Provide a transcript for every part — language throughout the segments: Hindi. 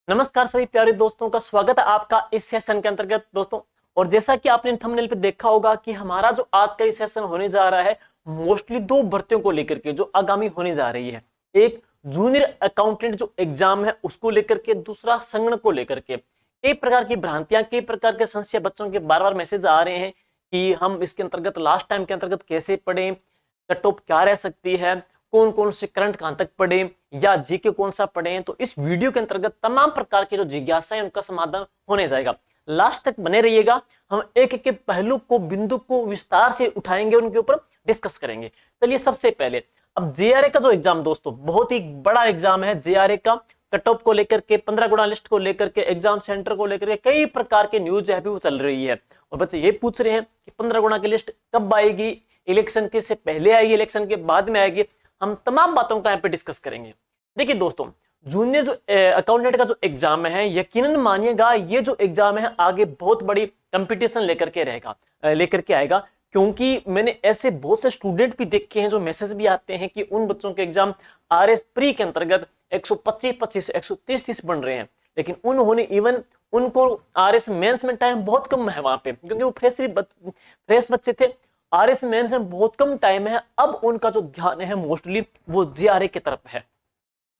नमस्कार सभी प्यारे दोस्तों का स्वागत है आपका इस सेशन के अंतर्गत दोस्तों। और जैसा कि आपने थंबनेल पे देखा होगा कि हमारा जो आज का इस सेशन होने जा रहा है मोस्टली दो भर्तियों को लेकर के जो आगामी होने जा रही है। एक जूनियर अकाउंटेंट जो एग्जाम है उसको लेकर के, दूसरा संगणक को लेकर के। कई प्रकार की भ्रांतियां, कई प्रकार के संशय बच्चों के बार बार मैसेज आ रहे हैं कि हम इसके अंतर्गत लास्ट टाइम के अंतर्गत कैसे पढ़े, कट ऑफ क्या रह सकती है, कौन कौन से करंट कहां तक पढ़े या जीके कौन सा पढ़े। तो इस वीडियो के अंतर्गत तमाम प्रकार की जो जिज्ञासा है उनका समाधान होने जाएगा। लास्ट तक बने रहिएगा। हम एक एक के पहलू को, बिंदु को विस्तार से उठाएंगे, उनके ऊपर डिस्कस करेंगे। चलिए सबसे पहले अब जेआरए का जो एग्जाम दोस्तों बहुत ही बड़ा एग्जाम है। जेआरए का कट ऑफ को लेकर के, 15 गुणा लिस्ट को लेकर के, एग्जाम सेंटर को लेकर के कई प्रकार के न्यूज है वो चल रही है। और बच्चे ये पूछ रहे हैं कि 15 गुणा की लिस्ट कब आएगी, इलेक्शन के से पहले आएगी, इलेक्शन के बाद में आएगी। हम तमाम बातों का यहाँ पे डिस्कस करेंगे। देखिए दोस्तों, जूनियर जो अकाउंटेंट का जो एग्जाम है, यकीनन मानिएगा ये जो एग्जाम है आगे बहुत बड़ी कंपटीशन लेकर के आएगा। क्योंकि मैंने ऐसे बहुत से स्टूडेंट भी देखे हैं जो मैसेज भी आते हैं कि उन बच्चों के एग्जाम आरएस प्री के अंतर्गत 125 130 बन रहे हैं, लेकिन उन्होंने इवन उनको आरएस मेंस में टाइम बहुत कम है वहां पे, क्योंकि वो फ्रेश बच्चे थे। आरएस मेंस में बहुत कम टाइम है। अब उनका जो ध्यान है मोस्टली वो जेआरए की तरफ है।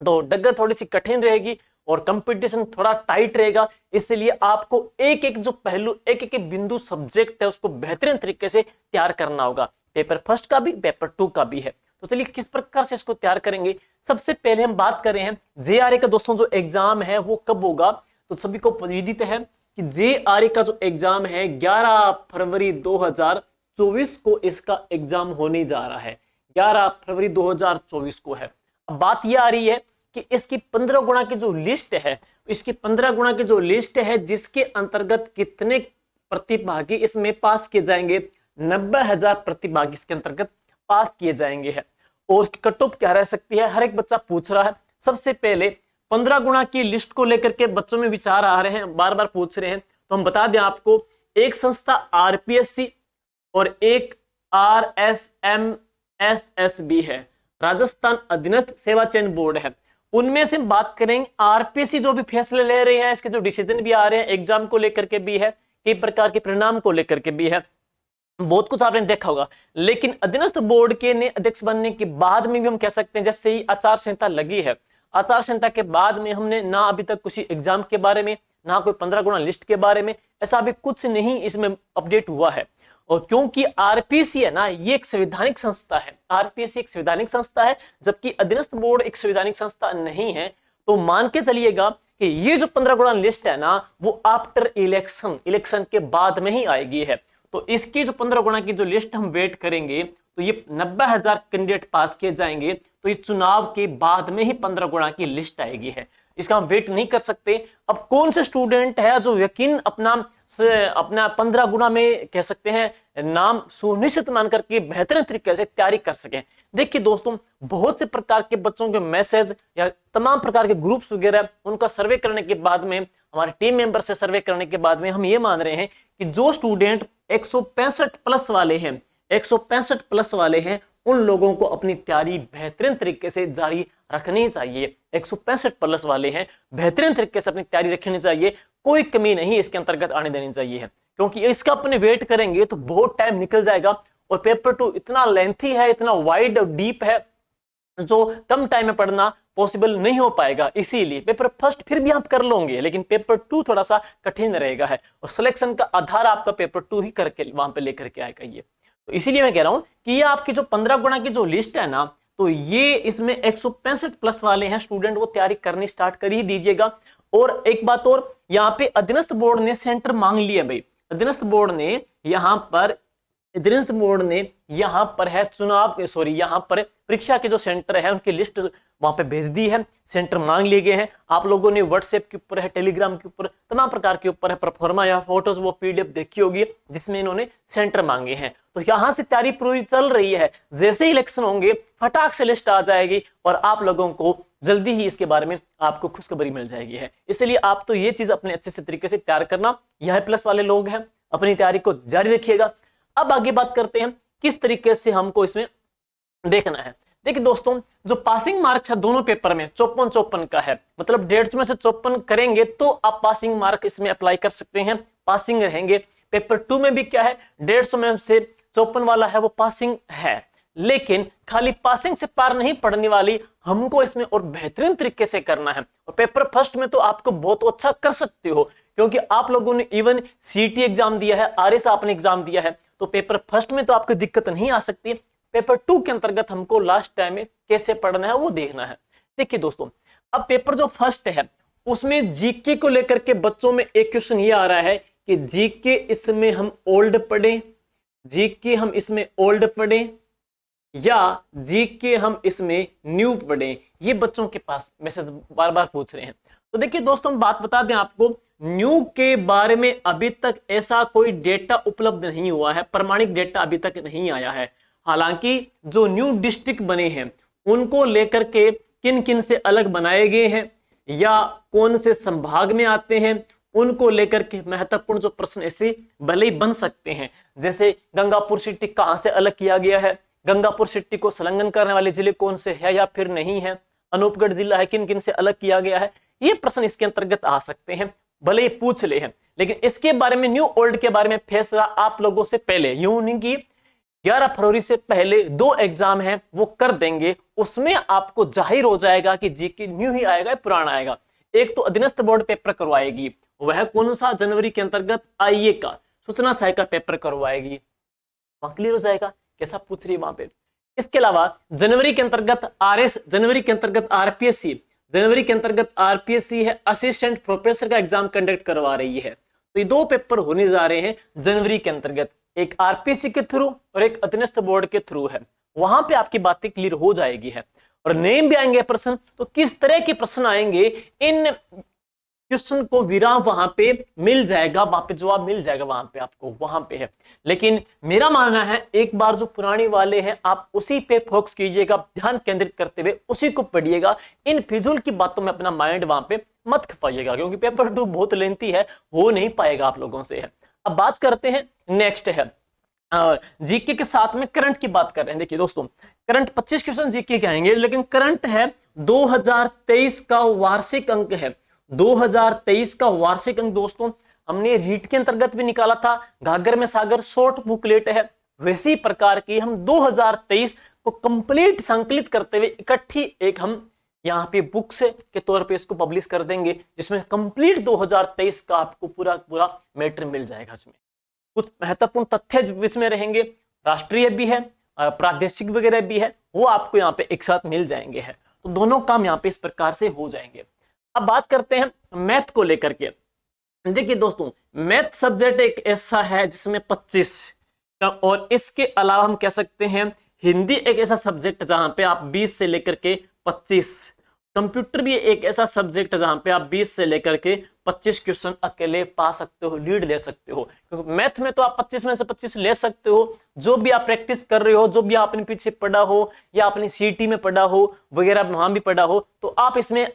तो डगर थोड़ी सी कठिन रहेगी और कंपटीशन थोड़ा टाइट रहेगा। इसलिए आपको एक एक जो पहलू, एक एक बिंदु सब्जेक्ट है उसको बेहतरीन तरीके से तैयार करना होगा। पेपर फर्स्ट का भी, पेपर 2 का भी है। तो चलिए किस प्रकार से इसको तैयार करेंगे। सबसे पहले हम बात कर रहे हैं जेआरए का दोस्तों जो एग्जाम है वो कब होगा। तो सभी को विदित है कि जेआरए का जो एग्जाम है 11 फरवरी 2024 को इसका एग्जाम होने जा रहा है। 11 फरवरी 2024 को है। अब बात यह आ रही है कि इसकी 15 गुणा की जो लिस्ट है, इसकी 15 गुणा की जो लिस्ट है जिसके अंतर्गत कितने प्रतिभागी इसमें पास किए जाएंगे, 90,000 प्रतिभागी इसके अंतर्गत पास किए जाएंगे है। और उसकी कट ऑफ क्या रह सकती है, हर एक बच्चा पूछ रहा है। सबसे पहले 15 गुणा की लिस्ट को लेकर के बच्चों में विचार आ रहे हैं, बार बार पूछ रहे हैं। तो हम बता दें आपको, एक संस्था आरपीएससी और एक आरएसएमएसएसबी है, राजस्थान अधीनस्थ सेवा चयन बोर्ड है। उनमें से बात करेंगे आरपीएससी जो भी फैसले ले रहे हैं, इसके जो डिसीजन भी आ रहे हैं एग्जाम को लेकर के भी है, कई प्रकार के परिणाम को लेकर के भी है, बहुत कुछ आपने देखा होगा। लेकिन अधीनस्थ बोर्ड के ने अध्यक्ष बनने के बाद में भी हम कह सकते हैं, जैसे ही आचार संहिता लगी है, आचार संहिता के बाद में हमने ना अभी तक कुछ एग्जाम के बारे में, ना कोई 15 गुणा लिस्ट के बारे में, ऐसा अभी कुछ नहीं इसमें अपडेट हुआ है। और क्योंकि आरपीएससी है ना, ये एक संवैधानिक संस्था है। आरपीएससी एक संवैधानिक संस्था है, जबकि अधीनस्थ बोर्ड एक संवैधानिक संस्था नहीं है। तो मान के चलिएगा कि ये जो 15 गुणा लिस्ट है ना, वो आफ्टर इलेक्शन के बाद में ही आएगी है। तो इसकी जो 15 गुणा की जो लिस्ट हम वेट करेंगे, तो ये 90,000 कैंडिडेट पास किए जाएंगे। तो ये चुनाव के बाद में ही 15 गुणा की लिस्ट आएगी है, इसका हम वेट नहीं कर सकते। अब कौन से स्टूडेंट है जो यकीन अपना 15 गुणा में कह सकते हैं नाम सुनिश्चित मान करके बेहतरीन तरीके से तैयारी कर सकें। देखिए दोस्तों, बहुत से प्रकार के बच्चों के मैसेज या तमाम प्रकार के ग्रुप्स वगैरह, उनका सर्वे करने के बाद में, हमारे टीम मेंबर से सर्वे करने के बाद में हम ये मान रहे हैं कि जो स्टूडेंट 165 प्लस वाले हैं, 165 प्लस वाले हैं, उन लोगों को अपनी तैयारी बेहतरीन तरीके से जारी रखनी चाहिए। 165 प्लस वाले हैं, बेहतरीन तरीके से अपनी तैयारी रखनी चाहिए, कोई कमी नहीं इसके अंतर्गत आने देनी चाहिए है। क्योंकि इसका अपने वेट करेंगे तो बहुत टाइम निकल जाएगा। और पेपर 2 इतना लेंथी है, इतना वाइड और डीप है, जो कम टाइम में पढ़ना पॉसिबल नहीं हो पाएगा। इसीलिए पेपर फर्स्ट फिर भी आप कर लोगे, लेकिन पेपर 2 थोड़ा सा कठिन रहेगा है। और सिलेक्शन का आधार आपका पेपर 2 ही करके वहां पे लेकर के आएगा ये। तो इसीलिए मैं कह रहा हूं कि ये आपकी जो 15 गुणा की जो लिस्ट है ना, तो ये इसमें 165 प्लस वाले हैं स्टूडेंट, वो तैयारी करनी स्टार्ट कर ही दीजिएगा। और एक बात और, यहाँ पे अधीनस्थ बोर्ड ने सेंटर मांग लिया भाई। अधीनस्थ बोर्ड ने यहाँ पर है चुनाव, सॉरी यहाँ पर परीक्षा के जो सेंटर है उनकी लिस्ट वहां पे भेज दी है, सेंटर मांग लिए गए हैं। आप लोगों ने व्हाट्सएप के ऊपर है, टेलीग्राम के ऊपर, तमाम प्रकार के ऊपर है परफॉर्मा या फोटोज, वो पीडीएफ देखी होगी जिसमें इन्होंने सेंटर मांगे हैं। तो यहां से तैयारी पूरी चल रही है। जैसे ही इलेक्शन होंगे फटाक से लिस्ट आ जाएगी और आप लोगों को जल्दी ही इसके बारे में आपको खुशखबरी मिल जाएगी है। इसलिए आप तो ये चीज अपने अच्छे से तरीके से तैयार करना। यह प्लस वाले लोग हैं, अपनी तैयारी को जारी रखिएगा। अब आगे बात करते हैं किस तरीके से हमको इसमें देखना है। देखिए दोस्तों, जो पासिंग मार्क्स है दोनों पेपर में 54-54 का है, मतलब 150 में से 54 करेंगे तो आप पासिंग मार्क इसमें अप्लाई कर सकते हैं, पासिंग रहेंगे। पेपर 2 में भी क्या है, 150 में से 54 वाला है वो पासिंग है, लेकिन खाली पासिंग से पार नहीं पड़ने वाली, हमको इसमें और बेहतरीन तरीके से करना है। और पेपर फर्स्ट में तो आपको बहुत अच्छा कर सकते हो, क्योंकि आप लोगों ने इवन सीटी एग्जाम दिया है, आरएस आपने एग्जाम दिया है, तो पेपर फर्स्ट में तो आपको दिक्कत नहीं आ सकती। पेपर 2 के अंतर्गत हमको लास्ट टाइम में कैसे पढ़ना है वो देखना है। देखिए दोस्तों, अब पेपर जो फर्स्ट है उसमें जीके को लेकर के बच्चों में एक क्वेश्चन ये आ रहा है कि जीके इसमें हम ओल्ड पढ़ें, जीके हम इसमें ओल्ड पढ़ें या जीके हम इसमें न्यू पढ़ें, ये बच्चों के पास मैसेज बार बार पूछ रहे हैं। तो देखिए दोस्तों, हम बात बता दें आपको, न्यू के बारे में अभी तक ऐसा कोई डेटा उपलब्ध नहीं हुआ है, प्रमाणिक डेटा अभी तक नहीं आया है। हालांकि जो न्यू डिस्ट्रिक्ट बने हैं उनको लेकर के किन किन से अलग बनाए गए हैं या कौन से संभाग में आते हैं, उनको लेकर के महत्वपूर्ण जो प्रश्न ऐसे भले ही बन सकते हैं। जैसे गंगापुर सिटी कहां से अलग किया गया है, गंगापुर सिटी को संलग्न करने वाले जिले कौन से है या फिर नहीं है, अनूपगढ़ जिला है, किन किन से अलग किया गया है, ये प्रश्न इसके अंतर्गत आ सकते हैं, भले ही पूछ ले हैं। लेकिन इसके बारे में, न्यू ओल्ड के बारे में फैसला आप लोगों से पहले, यूं नहीं कि 11 फरवरी से पहले 2 एग्जाम है वो कर देंगे, उसमें आपको जाहिर हो जाएगा कि जीके न्यू ही आएगा या पुराना आएगा। एक तो अधीनस्थ बोर्ड पेपर करवाएगी, वह कौन सा, जनवरी के अंतर्गत आईए का सूचना सहायक का पेपर करवाएगी, वहां क्लियर हो जाएगा कैसा पूछ रही है वहां पे। इसके अलावा जनवरी के अंतर्गत आरएस, जनवरी के अंतर्गत आरपीएससी, जनवरी के अंतर्गत आरपीएससी है असिस्टेंट प्रोफेसर का एग्जाम कंडक्ट करवा रही है। तो ये 2 पेपर होने जा रहे हैं जनवरी के अंतर्गत, एक आरपीएससी के थ्रू और एक अधीनस्थ बोर्ड के थ्रू है, वहां पे आपकी बातें क्लियर हो जाएगी है। और नेम भी आएंगे प्रश्न, तो किस तरह के प्रश्न आएंगे, इन क्वेश्चन को विराम वहां पे मिल जाएगा, वहां पे जवाब मिल जाएगा, वहां पे आपको वहां पे है। लेकिन मेरा मानना है एक बार जो पुराने वाले हैं आप उसी पे फोकस कीजिएगा, ध्यान केंद्रित करते हुए उसी को पढ़िएगा, इन फिजूल की बातों में अपना माइंड वहां पे मत खपाइएगा, क्योंकि पेपर 2 बहुत लेंथी है, हो नहीं पाएगा आप लोगों से है। अब बात करते हैं, नेक्स्ट है जीके के साथ में करंट की बात कर रहे हैं। देखिए दोस्तों, करंट 25 क्वेश्चन जीके के आएंगे, लेकिन करंट है 2023 का वार्षिक अंक है, 2023 का वार्षिक अंक दोस्तों हमने रीट के अंतर्गत भी निकाला था, घाघर में सागर शॉर्ट बुकलेट है, वैसी प्रकार की हम 2023 को कंप्लीट संकलित करते हुए इकट्ठी एक हम यहाँ पे बुक्स के तौर पे इसको पब्लिश कर देंगे, जिसमें कंप्लीट 2023 का आपको पूरा पूरा मैटर मिल जाएगा। इसमें कुछ महत्वपूर्ण तथ्य इसमें रहेंगे, राष्ट्रीय भी है, प्रादेशिक वगैरह भी है, वो आपको यहाँ पे एक साथ मिल जाएंगे है। तो दोनों काम यहाँ पे इस प्रकार से हो जाएंगे। अब बात करते हैं मैथ को लेकर के। देखिए दोस्तों, मैथ सब्जेक्ट एक ऐसा है जिसमें 25 और इसके अलावा हम कह सकते हैं हिंदी एक ऐसा सब्जेक्ट जहां पे आप 20 से लेकर के 25, कंप्यूटर भी एक ऐसा सब्जेक्ट जहां पे आप 20 से लेकर के 25 क्वेश्चन अकेले पा सकते हो, लीड ले सकते हो। क्योंकि मैथ में तो आप 25 में से 25 ले सकते हो, जो भी आप प्रैक्टिस कर रहे हो, जो भी आपने पीछे पढ़ा हो या अपनी सीटी में पढ़ा हो वगैरह वहां भी पढ़ा हो, तो आप इसमें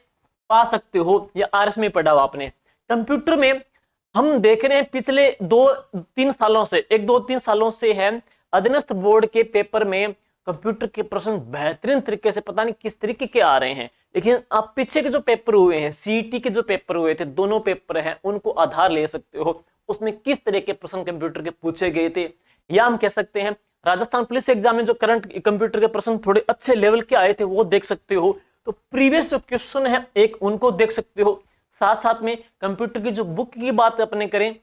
पा सकते हो, या आरएस में पढ़ा हो आपने। कंप्यूटर में हम देख रहे हैं पिछले 2-3 सालों से, 1-2-3 सालों से है, अधीनस्थ बोर्ड के पेपर में कंप्यूटर के प्रश्न बेहतरीन तरीके से पता नहीं किस तरीके के आ रहे हैं। लेकिन आप पीछे के जो पेपर हुए हैं, सीईटी के जो पेपर हुए थे, दोनों पेपर हैं, उनको आधार ले सकते हो, उसमें किस तरह के प्रश्न कंप्यूटर के पूछे गए थे। या हम कह सकते हैं राजस्थान पुलिस एग्जाम में जो करंट कंप्यूटर के प्रश्न थोड़े अच्छे लेवल के आए थे वो देख सकते हो। तो प्रीवियस जो क्वेश्चन है एक उनको देख सकते हो। साथ साथ में कंप्यूटर की जो बुक की बात अपने करें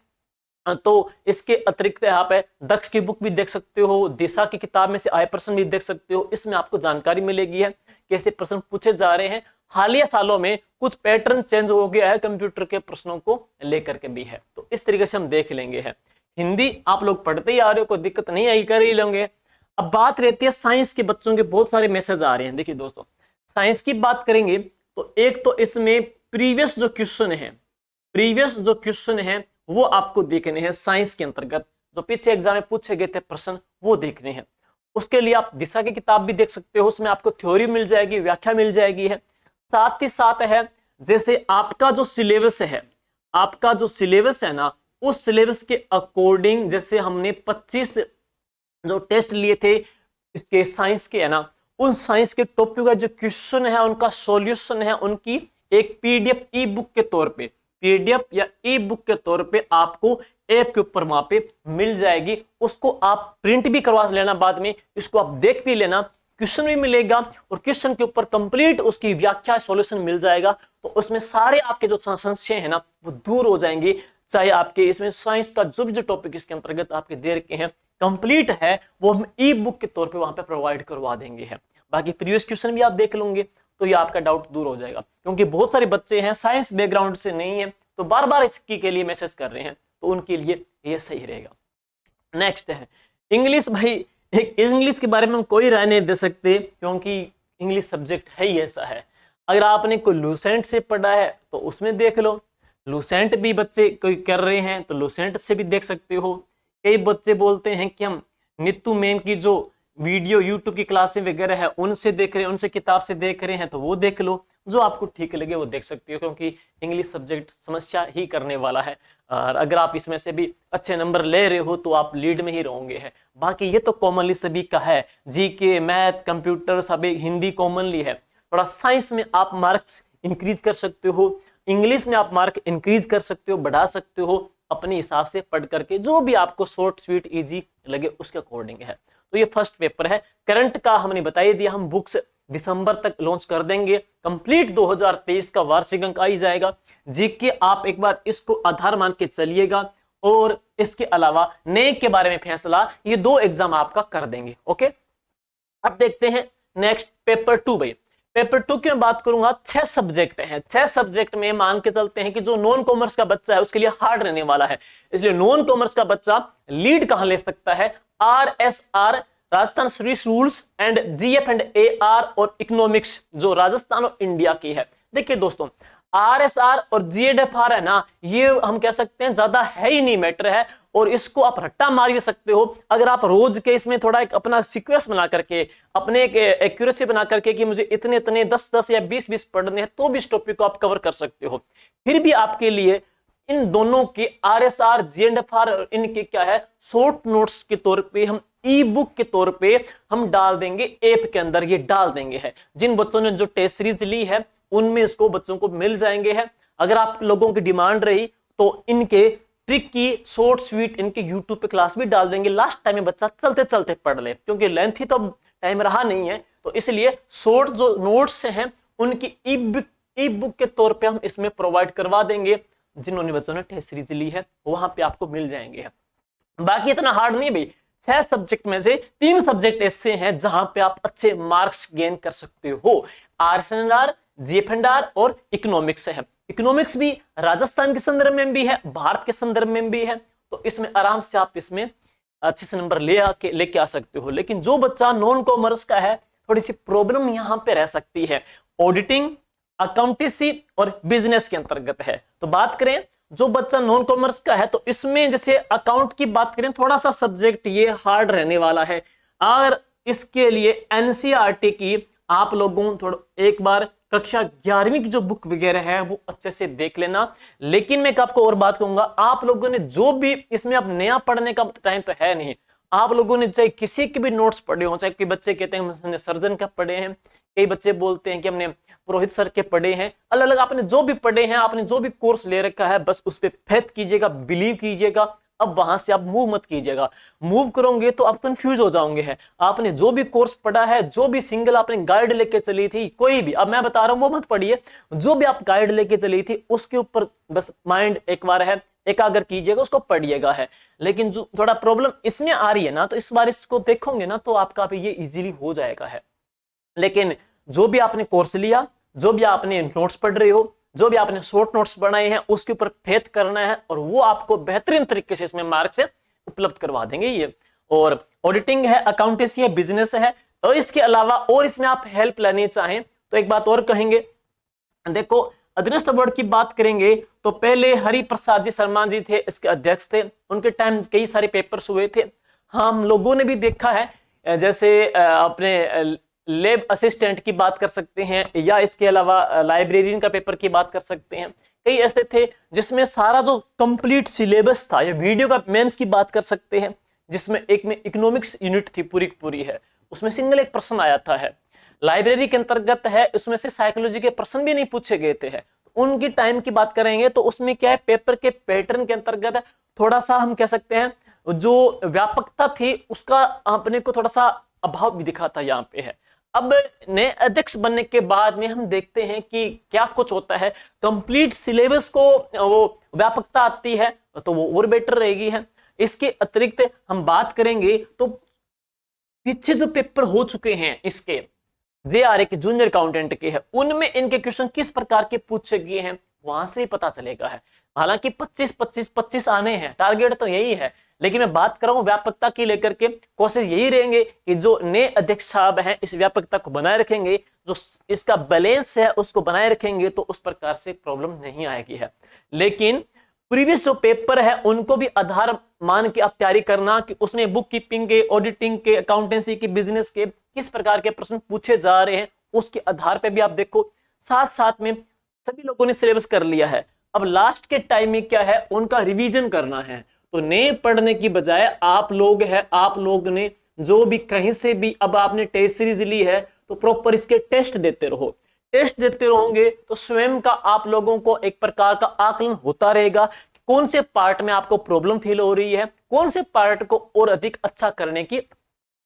तो इसके अतिरिक्त यहाँ पे दक्ष की बुक भी देख सकते हो, दिशा की किताब में से आए प्रश्न भी देख सकते हो। इसमें आपको जानकारी मिलेगी है कैसे प्रश्न पूछे जा रहे हैं। हालिया सालों में कुछ पैटर्न चेंज हो गया है कंप्यूटर के प्रश्नों को लेकर के भी है, तो इस तरीके से हम देख लेंगे है। हिंदी आप लोग पढ़ते ही आ रहे हो, कोई दिक्कत नहीं आई, कर ही लेंगे। अब बात रहती है साइंस के बच्चों के, बहुत सारे मैसेज आ रहे हैं। देखिए दोस्तों, साइंस की बात करेंगे तो एक तो इसमें प्रीवियस जो क्वेश्चन है वो आपको देखने हैं। साइंस के अंतर्गत जो पीछे एग्जाम में पूछे गए थे प्रश्न वो देखने हैं। उसके लिए आप दिशा की किताब भी देख सकते हो, उसमें आपको थ्योरी मिल जाएगी, व्याख्या मिल जाएगी है। साथ ही साथ है जैसे आपका जो सिलेबस है ना, उस सिलेबस के अकॉर्डिंग जैसे हमने 25 जो टेस्ट लिए थे इसके साइंस के है ना, उन साइंस के टॉपिक का जो क्वेश्चन है, उनका सॉल्यूशन है, उनकी एक पीडीएफ ई बुक के तौर पे, पीडीएफ या ई बुक के तौर पे आपको ऐप के ऊपर वहां पे मिल जाएगी। उसको आप प्रिंट भी करवा लेना, बाद में इसको आप देख भी लेना, क्वेश्चन भी मिलेगा और क्वेश्चन के ऊपर कंप्लीट उसकी व्याख्या सॉल्यूशन मिल जाएगा। तो उसमें सारे आपके जो संशय है ना वो दूर हो जाएंगे। चाहे आपके इसमें साइंस का जो भी जो टॉपिक इसके अंतर्गत आपके दे रखे हैं कंप्लीट है, वो हम ई बुक के तौर पे वहां पे प्रोवाइड करवा देंगे हैं। बाकी प्रीवियस क्वेश्चन भी आप देख लोगे तो ये आपका डाउट दूर हो जाएगा, क्योंकि बहुत सारे बच्चे हैं साइंस बैकग्राउंड से नहीं है तो बार बार इसकी के लिए मैसेज कर रहे हैं, तो उनके लिए ये सही रहेगा। नेक्स्ट है इंग्लिश। भाई एक इंग्लिश के बारे में हम कोई राय नहीं दे सकते, क्योंकि इंग्लिश सब्जेक्ट है ही ऐसा है। अगर आपने कोई लूसेंट से पढ़ा है तो उसमें देख लो, लूसेंट भी बच्चे कोई कर रहे हैं तो लूसेंट से भी देख सकते हो। कई बच्चे बोलते हैं कि हम नीतू मैम की जो वीडियो यूट्यूब की क्लासें वगैरह है उनसे देख रहे हैं, उनसे किताब से देख रहे हैं, तो वो देख लो, जो आपको ठीक लगे वो देख सकते हो, क्योंकि इंग्लिश सब्जेक्ट समस्या ही करने वाला है। और अगर आप इसमें से भी अच्छे नंबर ले रहे हो तो आप लीड में ही रहोगे है। बाकी ये तो कॉमनली सभी का है, जीके, मैथ, कंप्यूटर सभी, हिंदी कॉमनली है। थोड़ा साइंस में आप मार्क्स इंक्रीज कर सकते हो, इंग्लिश में आप मार्क इंक्रीज कर सकते हो, बढ़ा सकते हो अपने हिसाब से पढ़ करके, जो भी आपको शॉर्ट स्वीट इजी लगे उसके अकॉर्डिंग है। तो ये फर्स्ट पेपर है। करंट का हमने बता दिया, हम बुक्स दिसंबर तक लॉन्च कर देंगे, कंप्लीट 2023 का वार्षिक अंक आ ही जाएगा। जीके आप एक बार इसको आधार मान के चलिएगा, और इसके अलावा नेक के बारे में फैसला ये 2 एग्जाम आपका कर देंगे। ओके, अब देखते हैं नेक्स्ट पेपर 2। भाई पेपर 2 की मैं बात करूंगा, 6 सब्जेक्ट हैं। 6 सब्जेक्ट में मान के चलते हैं कि जो नॉन कॉमर्स का बच्चा है उसके लिए हार्ड रहने वाला है, इसलिए नॉन कॉमर्स का बच्चा लीड कहां ले सकता है, RSR Rajasthan service rules and GF and AR और इकोनॉमिक्स जो राजस्थान और इंडिया की है। देखिए दोस्तों, RSR और GFR है ना, ये हम कह सकते हैं ज्यादा है ही नहीं मैटर है, और इसको आप रट्टा मार भी सकते हो अगर आप रोज के इसमें थोड़ा एक अपना सीक्वेंस बना करके, अपने एक एक्यूरेसी बना करके कि मुझे इतने इतने 10-10 या 20-20 पढ़ने हैं, तो भी इस टॉपिक को आप कवर कर सकते हो। फिर भी आपके लिए इन दोनों के RSR GFR और इनके क्या है शॉर्ट नोट्स के तौर पे हम ई बुक के तौर पे हम डाल देंगे, ऐप के अंदर ये डाल देंगे है। जिन बच्चों ने जो टेस्ट सीरीज ली है उनमें इसको बच्चों को मिल जाएंगे है। अगर आप लोगों की डिमांड रही तो इनके ट्रिक की शॉर्ट स्वीट इनके यूट्यूब पे क्लास भी डाल देंगे, लास्ट टाइम में बच्चा चलते चलते पढ़ ले, क्योंकि लेंथी तो टाइम रहा नहीं है, तो इसलिए शॉर्ट जो नोट्स हैं उनकी ई बुक के तौर पे हम इसमें प्रोवाइड करवा देंगे। जिन्होंने बच्चों ने टेस्ट सीरीज ली है वहां पे आपको मिल जाएंगे। बाकी इतना हार्ड नहीं भाई, 6 सब्जेक्ट में से 3 सब्जेक्ट ऐसे हैं जहां पे आप अच्छे मार्क्स गेन कर सकते हो, RSR, GFR और इकोनॉमिक्स है। इकोनॉमिक्स भी राजस्थान के संदर्भ में भी है, भारत के संदर्भ में भी है, तो इसमें आराम से आप इसमें अच्छे से नंबर लेके आ सकते हो। लेकिन जो बच्चा नॉन कॉमर्स का है थोड़ी सी प्रॉब्लम यहाँ पे रह सकती है, ऑडिटिंग, अकाउंटेंसी और बिजनेस के अंतर्गत है। तो बात करें जो बच्चा नॉन कॉमर्स का है तो इसमें जैसे अकाउंट की बात करें, थोड़ा सा सब्जेक्ट ये हार्ड रहने वाला है, और इसके लिए NCERT की आप लोगों थोड़ा एक बार कक्षा 11वीं की जो बुक वगैरह है वो अच्छे से देख लेना। लेकिन मैं आपको और बात कहूंगा, आप लोगों ने जो भी इसमें अब नया पढ़ने का टाइम तो है नहीं, आप लोगों ने चाहे किसी के भी नोट्स पढ़े हो, चाहे कोई बच्चे कहते हैं हमने सर्जन का पढ़े हैं, कई बच्चे बोलते हैं कि हमने पुरोहित सर के पढ़े हैं, अलग अलग आपने जो भी पढ़े हैं, आपने जो भी कोर्स ले रखा है बस उस पर फेथ कीजिएगा, बिलीव कीजिएगा। अब वहां से आप मूव मत कीजिएगा, मूव करोगे तो आप कंफ्यूज हो जाओगे। है आपने जो भी कोर्स पढ़ा है, जो भी सिंगल आपने गाइड लेके चली थी, कोई भी, अब मैं बता रहा हूं वो मत पढ़िए, जो भी आप गाइड लेके चली थी उसके ऊपर बस माइंड एक बार है एकाग्र कीजिएगा, उसको पढ़िएगा है। लेकिन जो थोड़ा प्रॉब्लम इसमें आ रही है ना, तो इस बार इसको देखोगे ना तो आपका भी ये इजीली हो जाएगा है। लेकिन जो भी आपने कोर्स लिया, जो भी आपने नोट्स पढ़ रहे हो, जो भी आपने शॉर्ट नोट्स बनाए हैं, उसके ऊपर फेथ करना है और वो आपको बेहतरीन तरीके से इसमें मार्क्स से उपलब्ध करवा देंगे ये। और ऑडिटिंग है, अकाउंटेंसी है, बिजनेस है, और इसके अलावा और इसमें आप हेल्प लेनी चाहें तो एक बात और कहेंगे, देखो अधीनस्थ बोर्ड की बात करेंगे तो पहले हरि प्रसाद जी शर्मा जी थे, इसके अध्यक्ष थे, उनके टाइम कई सारे पेपर्स हुए थे। हम लोगों ने भी देखा है, जैसे अपने लैब असिस्टेंट की बात कर सकते हैं, या इसके अलावा लाइब्रेरियन का पेपर की बात कर सकते हैं। कई ऐसे थे जिसमें सारा जो कंप्लीट सिलेबस था, या वीडियो का मेंस की बात कर सकते हैं जिसमें एक में इकोनॉमिक्स यूनिट थी पूरी पूरी है, उसमें सिंगल एक प्रश्न आया था है। लाइब्रेरी के अंतर्गत है, उसमें से साइकोलॉजी के प्रश्न भी नहीं पूछे गए थे। उनकी टाइम की बात करेंगे तो उसमें क्या है, पेपर के पैटर्न के अंतर्गत थोड़ा सा हम कह सकते हैं जो व्यापकता थी उसका अपने को थोड़ा सा अभाव भी दिखा था यहाँ पे है। अब नए अध्यक्ष बनने के बाद में हम देखते हैं कि क्या कुछ होता है, कंप्लीट सिलेबस को वो व्यापकता आती है तो वो और बेटर रहेगी है। इसके अतिरिक्त हम बात करेंगे तो पीछे जो पेपर हो चुके हैं इसके जेआरए के जूनियर अकाउंटेंट के हैं, उनमें इनके क्वेश्चन किस प्रकार के पूछे गए हैं वहां से पता चलेगा है। हालांकि 25 आने हैं, टारगेट तो यही है, लेकिन मैं बात कर रहा हूं व्यापकता की लेकर के। कोशिश यही रहेंगे कि जो नए अध्यक्ष साहब हैं इस व्यापकता को बनाए रखेंगे, जो इसका बैलेंस है उसको बनाए रखेंगे तो उस प्रकार से प्रॉब्लम नहीं आएगी है। लेकिन प्रीवियस जो पेपर है उनको भी आधार मान के आप तैयारी करना कि उसमें बुक कीपिंग के, ऑडिटिंग के, अकाउंटेंसी के, बिजनेस के किस प्रकार के प्रश्न पूछे जा रहे हैं उसके आधार पे भी आप देखो। साथ साथ में सभी लोगों ने सिलेबस कर लिया है, अब लास्ट के टाइम में क्या है उनका रिवीजन करना है। तो नए पढ़ने की बजाय आप लोग ने जो भी कहीं से भी अब आपने टेस्ट सीरीज ली है तो प्रॉपर इसके टेस्ट देते रहो। टेस्ट देते रहोगे तो स्वयं का आप लोगों को एक प्रकार का आकलन होता रहेगा कि कौन से पार्ट में आपको प्रॉब्लम फील हो रही है, कौन से पार्ट को और अधिक अच्छा करने की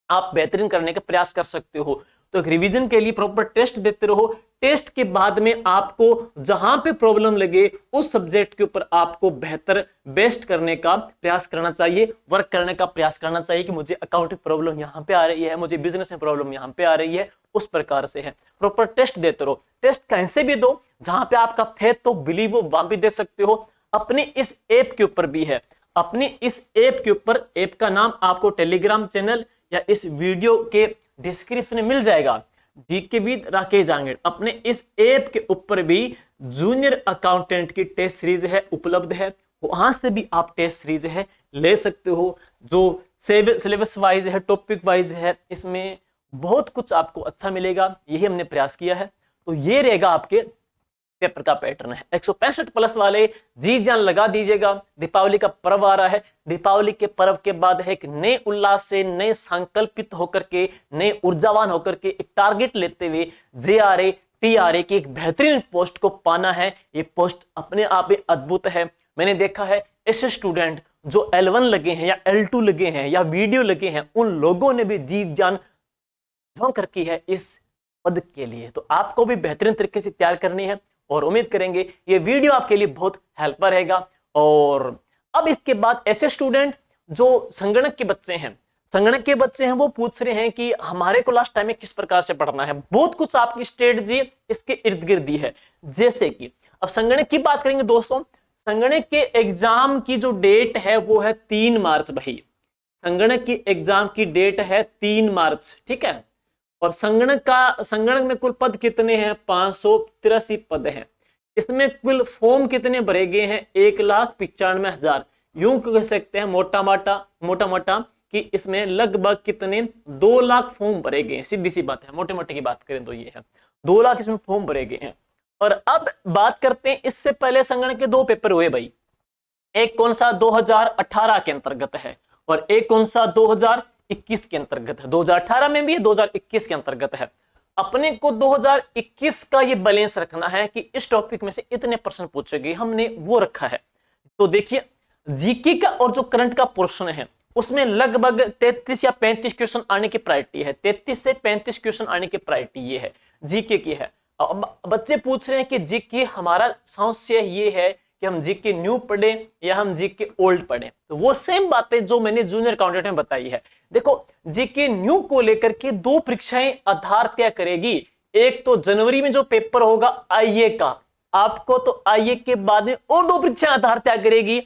आप बेहतरीन करने का प्रयास कर सकते हो। तो एक रिवीजन के लिए प्रॉपर टेस्ट देते रहो। टेस्ट के बाद में आपको जहां पे प्रॉब्लम लगे उस सब्जेक्ट के ऊपर आपको बेहतर बेस्ट करने का प्रयास करना चाहिए, वर्क करने का प्रयास करना चाहिए कि मुझे अकाउंटिंग प्रॉब्लम यहाँ पे आ रही है, मुझे बिजनेस में प्रॉब्लम यहाँ पे आ रही है, उस प्रकार से है। प्रॉपर टेस्ट देते रहो। टेस्ट कहीं से भी दो, जहां पे आपका फेथ तो बिलीव हो वहां भी दे सकते हो। अपने इस ऐप के ऊपर भी है, अपने इस ऐप के ऊपर, ऐप का नाम आपको टेलीग्राम चैनल या इस वीडियो के डिस्क्रिप्शन में मिल जाएगा, जीके विद राकेश जांगेड़। अपने इस ऐप के ऊपर भी जूनियर अकाउंटेंट की टेस्ट सीरीज है उपलब्ध है, वहां से भी आप टेस्ट सीरीज है ले सकते हो, जो सिलेबस वाइज है, टॉपिक वाइज है, इसमें बहुत कुछ आपको अच्छा मिलेगा, यही हमने प्रयास किया है। तो ये रहेगा आपके पेपर का पैटर्न है। 165 प्लस वाले जी जान लगा दीजिएगा, दीपावली का पर्व आ रहा है। दीपावली के पर्व के बाद है एक नए उल्लास से, नए संकल्पित होकर के, नए ऊर्जावान होकर के एक टारगेट लेते हुए जेआरए टीआरए की एक बेहतरीन पोस्ट को पाना है। ये पोस्ट अपने आप में अद्भुत है। मैंने देखा है ऐसे स्टूडेंट जो L1 लगे हैं या L2 लगे हैं या वीडियो लगे हैं, उन लोगों ने भी जी जान झोंक रखी है इस पद के लिए। तो आपको भी बेहतरीन तरीके से तैयार करनी है और उम्मीद करेंगे ये वीडियो आपके लिए बहुत हेल्पर रहेगा। और अब इसके बाद ऐसे स्टूडेंट जो संगणक के बच्चे हैं, वो पूछ रहे हैं कि हमारे को लास्ट टाइम में किस प्रकार से पढ़ना है। बहुत कुछ आपकी स्ट्रेटजी इसके इर्द गिर्द दी है। जैसे कि अब संगणक की बात करेंगे दोस्तों, संगणक के एग्जाम की जो डेट है वो है 3 मार्च भाई। संगणक की एग्जाम की डेट है 3 मार्च, ठीक है। और संगणक में कुल पद कितने हैं? 583 पद हैं। इसमें कुल फॉर्म कितने भरे गए हैं? 1,95,000। यूं कह सकते हैं मोटा मोटा कि इसमें लगभग कितने 2 लाख फॉर्म भरे गए हैं। सीधी सी बात है, मोटे मोटे की बात करें तो ये है 2 लाख इसमें फॉर्म भरे गए हैं। और अब बात करते हैं, इससे पहले संगणक के 2 पेपर हुए भाई। एक कौन सा 2018 के अंतर्गत है और एक कौन सा 2021 के अंतर्गत है। 2018 में भी है, 2021 के अंतर्गत है। अपने को 2021 का ये बैलेंस रखना है कि इस टॉपिक में से इतने प्रश्न पूछे गए, हमने वो रखा है। तो देखिए जीके का और जो करंट का पोर्शन है उसमें लगभग 33 या 35 क्वेश्चन आने की प्रायोरिटी है। 33 से 35 क्वेश्चन आने की प्रायोरिटी ये है, जीके की है। अब बच्चे पूछ रहे हैं कि जीके हमारा समस्या ये है कि हम जीके न्यू पढ़े या हम जीके ओल्ड पढ़े। तो वो सेम बातें जो मैंने जूनियर अकाउंटेंट में बताई है। देखो जीके न्यू को लेकर के 2 परीक्षाएं आधार तय करेगी। एक तो जनवरी में जो पेपर होगा आईए का, आपको तो आईए के बाद में और 2 परीक्षाएं आधार तय करेगी।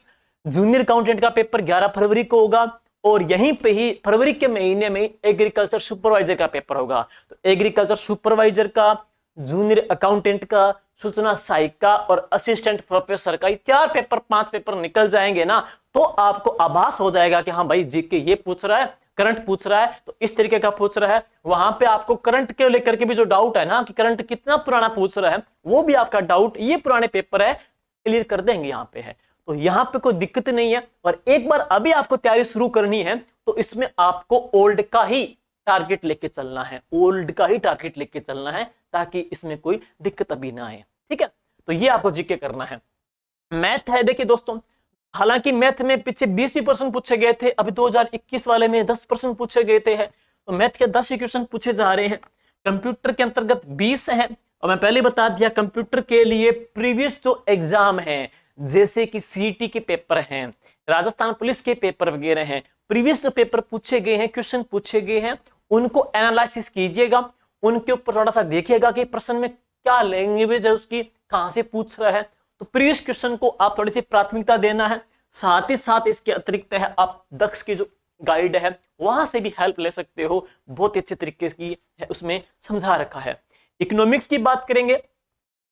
जूनियर अकाउंटेंट का पेपर 11 फरवरी को होगा और यहीं पे ही फरवरी के महीने में एग्रीकल्चर सुपरवाइजर का पेपर होगा। तो एग्रीकल्चर सुपरवाइजर का, जूनियर अकाउंटेंट का, सूचना सहायक का और असिस्टेंट प्रोफेसर का, ये 4 पेपर 5 पेपर निकल जाएंगे ना, तो आपको आभास हो जाएगा कि हाँ भाई जीके ये पूछ रहा है, करंट पूछ रहा है तो इस तरीके का पूछ रहा है। वहां पे आपको करंट के लेकर के भी जो डाउट है ना कि करंट कितना पुराना पूछ रहा है, वो भी आपका डाउट ये पुराने पेपर है क्लियर कर देंगे यहाँ पे है। तो यहाँ पे कोई दिक्कत नहीं है। और एक बार अभी आपको तैयारी शुरू करनी है तो इसमें आपको ओल्ड का ही टारगेट लेके चलना है, ओल्ड का ही टारगेट लेके चलना है, ताकि इसमें कोई दिक्कत अभी ना आए। ठीक है, तो ये आपको जीके करना है। मैथ है, देखिए दोस्तों, हालांकि मैथ में पीछे 20% पूछे गए थे, अभी 2021 वाले में 10% पूछे गए थे, तो मैथ के 10 इक्वेशन पूछे जा रहे हैं। कंप्यूटर के अंतर्गत 20 है, और मैं पहले बता दिया कंप्यूटर के लिए प्रीवियस जो एग्जाम है, जैसे कि सीईटी के पेपर हैं, राजस्थान पुलिस के पेपर वगैरह हैं, प्रीवियस जो पेपर पूछे गए हैं, क्वेश्चन पूछे गए हैं, उनको एनालिसिस कीजिएगा, उनके ऊपर थोड़ा सा देखिएगा कि प्रश्न में क्या लैंग्वेज है उसकी, कहां से पूछ रहा है। तो प्रीवियस क्वेश्चन को आप थोड़ी सी प्राथमिकता देना है। साथ ही साथ इसके अतिरिक्त है, आप दक्ष की जो गाइड है वहां से भी हेल्प ले सकते हो, बहुत अच्छे तरीके की है, उसमें समझा रखा है। इकोनॉमिक्स की बात करेंगे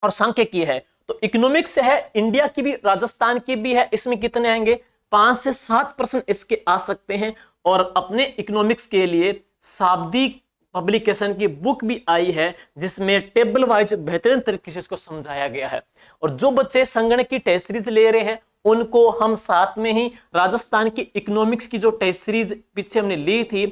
और सांख्यिकी है, तो इकोनॉमिक्स है, इंडिया की भी राजस्थान की भी है, इसमें कितने आएंगे, 5 से 7% इसके आ सकते हैं। और अपने इकोनॉमिक्स के लिए शाब्दिक पब्लिकेशन की बुक भी आई है, जिसमें टेबल वाइज बेहतरीन तरीके से इसको समझाया गया है। और जो बच्चे संगणक की टेस्ट सीरीज ले रहे हैं, उनको हम साथ में ही राजस्थान की इकोनॉमिक्स की जो टेस्ट सीरीज पीछे हमने ली थी,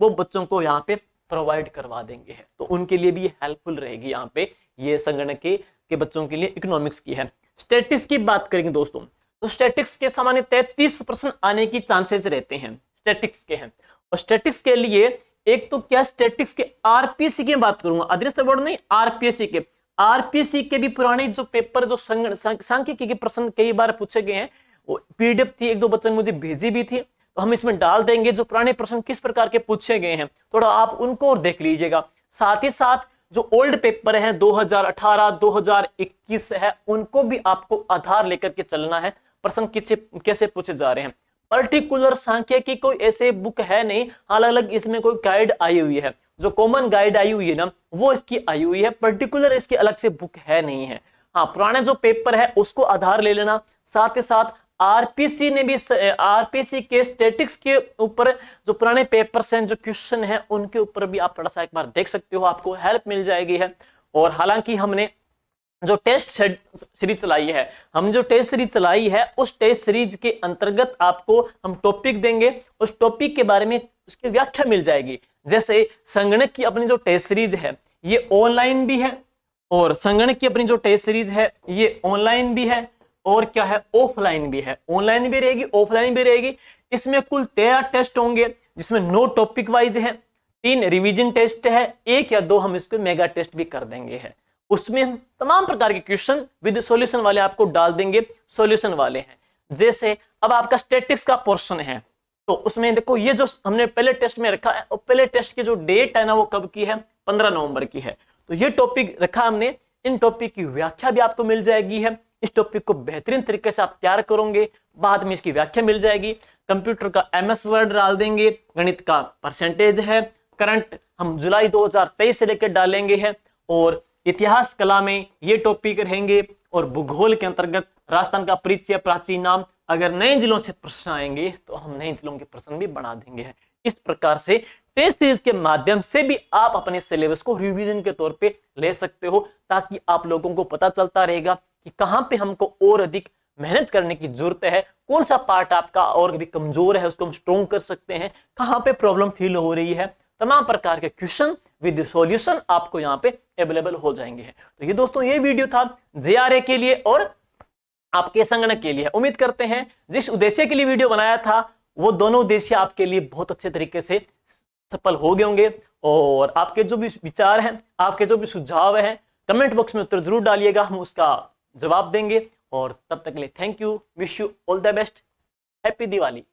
वो बच्चों को यहाँ पे प्रोवाइड करवा देंगे, तो उनके लिए भी हेल्पफुल रहेगी। यहाँ पे ये संगणक के बच्चों के लिए इकोनॉमिक्स की है। स्टैटिक्स की बात करेंगे दोस्तों, तो स्टैटिक्स के सामान्य 33% आने की चांसेस रहते हैं, स्टैटिक्स के हैं। और स्टैटिक्स के लिए एक तो क्या, स्टैटिक्स के आरपीसी की बात करूंगा, अदृश्य वर्ड नहीं, आरपीसी के। आरपीसी के भी पुराने जो पेपर, जो सांख्यिकी के प्रश्न कई बार पूछे गए हैं, वो पीडीएफ थी, 1-2 बच्चों ने मुझे भेजी भी थी, तो हम इसमें डाल देंगे जो पुराने प्रश्न किस प्रकार के पूछे गए हैं, थोड़ा आप उनको और देख लीजिएगा। साथ ही साथ जो ओल्ड पेपर हैं 2018 2021 है, उनको भी आपको आधार लेकर के चलना है, प्रश्न कैसे पूछे जा रहे हैं। पर्टिकुलर सांख्यिकी कोई ऐसे बुक है नहीं, अलग अलग इसमें कोई गाइड आई हुई है, जो कॉमन गाइड आई हुई है ना, वो इसकी आई हुई है, पर्टिकुलर इसकी अलग से बुक है नहीं है। हाँ, पुराने जो पेपर है उसको आधार ले लेना। साथ ही साथ आरपीसी ने भी, आरपीसी के स्टैटिक्स के ऊपर जो पुराने पेपर्स हैं, जो क्वेश्चन हैं, उनके ऊपर भी आप थोड़ा सा एक बार देख सकते हो, आपको हेल्प मिल जाएगी है। और हालांकि हमने जो टेस्ट सीरीज चलाई है, उस टेस्ट सीरीज के अंतर्गत आपको हम टॉपिक देंगे, उस टॉपिक के बारे में उसकी व्याख्या मिल जाएगी। जैसे संगणक की अपनी जो टेस्ट सीरीज है, ये ऑनलाइन भी है, और संगणक की अपनी जो टेस्ट सीरीज है, ये ऑनलाइन भी है, और क्या है, ऑफलाइन भी है। ऑनलाइन भी रहेगी, ऑफलाइन भी रहेगी। इसमें कुल 13 टेस्ट होंगे, जिसमें 9 टॉपिक वाइज है, 3 रिवीजन टेस्ट है, 1 या 2 हम इसको मेगा टेस्ट भी कर देंगे है। उसमें हम तमाम प्रकार के क्वेश्चन विद सॉल्यूशन वाले आपको डाल देंगे, सॉल्यूशन वाले हैं। जैसे अब आपका स्टैटिक्स का पोर्शन है, तो उसमें देखो ये जो हमने पहले टेस्ट में रखा है, और पहले टेस्ट की जो डेट है ना, वो कब की है, 15 नवंबर की है। तो ये टॉपिक रखा हमने, इन टॉपिक की व्याख्या भी आपको मिल जाएगी है। इस टॉपिक को बेहतरीन तरीके से आप तैयार करोगे, बाद में इसकी व्याख्या मिल जाएगी। कंप्यूटर का एमएस वर्ड डाल देंगे, गणित का परसेंटेज है, करंट हम जुलाई 2023 से लेकर डालेंगे है, और इतिहास कला में ये टॉपिक रहेंगे, और भूगोल के अंतर्गत राजस्थान का परिचय, प्राचीन नाम। अगर नए जिलों से प्रश्न आएंगे तो हम नए जिलों के प्रश्न भी बना देंगे है। इस प्रकार से टेस्ट सीरीज के माध्यम से भी आप अपने सिलेबस को रिवीजन के तौर पे ले सकते हो, ताकि आप लोगों को पता चलता रहेगा कि कहां पे हमको और अधिक मेहनत करने की जरूरत है, कौन सा पार्ट आपका और भी कमजोर है, उसको हम स्ट्रॉन्ग कर सकते हैं, कहां पे प्रॉब्लम फील हो रही है। तमाम प्रकार के क्वेश्चन विद सॉल्यूशन आपको यहाँ पे अवेलेबल हो जाएंगे। तो ये दोस्तों, ये वीडियो था जेआरए के लिए और आपके संगणक के लिए। उम्मीद करते हैं जिस उद्देश्य के लिए वीडियो बनाया था, वो दोनों उद्देश्य आपके लिए बहुत अच्छे तरीके से सफल हो गए होंगे। और आपके जो भी विचार हैं, आपके जो भी सुझाव हैं, कमेंट बॉक्स में उत्तर जरूर डालिएगा, हम उसका जवाब देंगे। और तब तक के लिए thank you, wish you all the best, happy Diwali.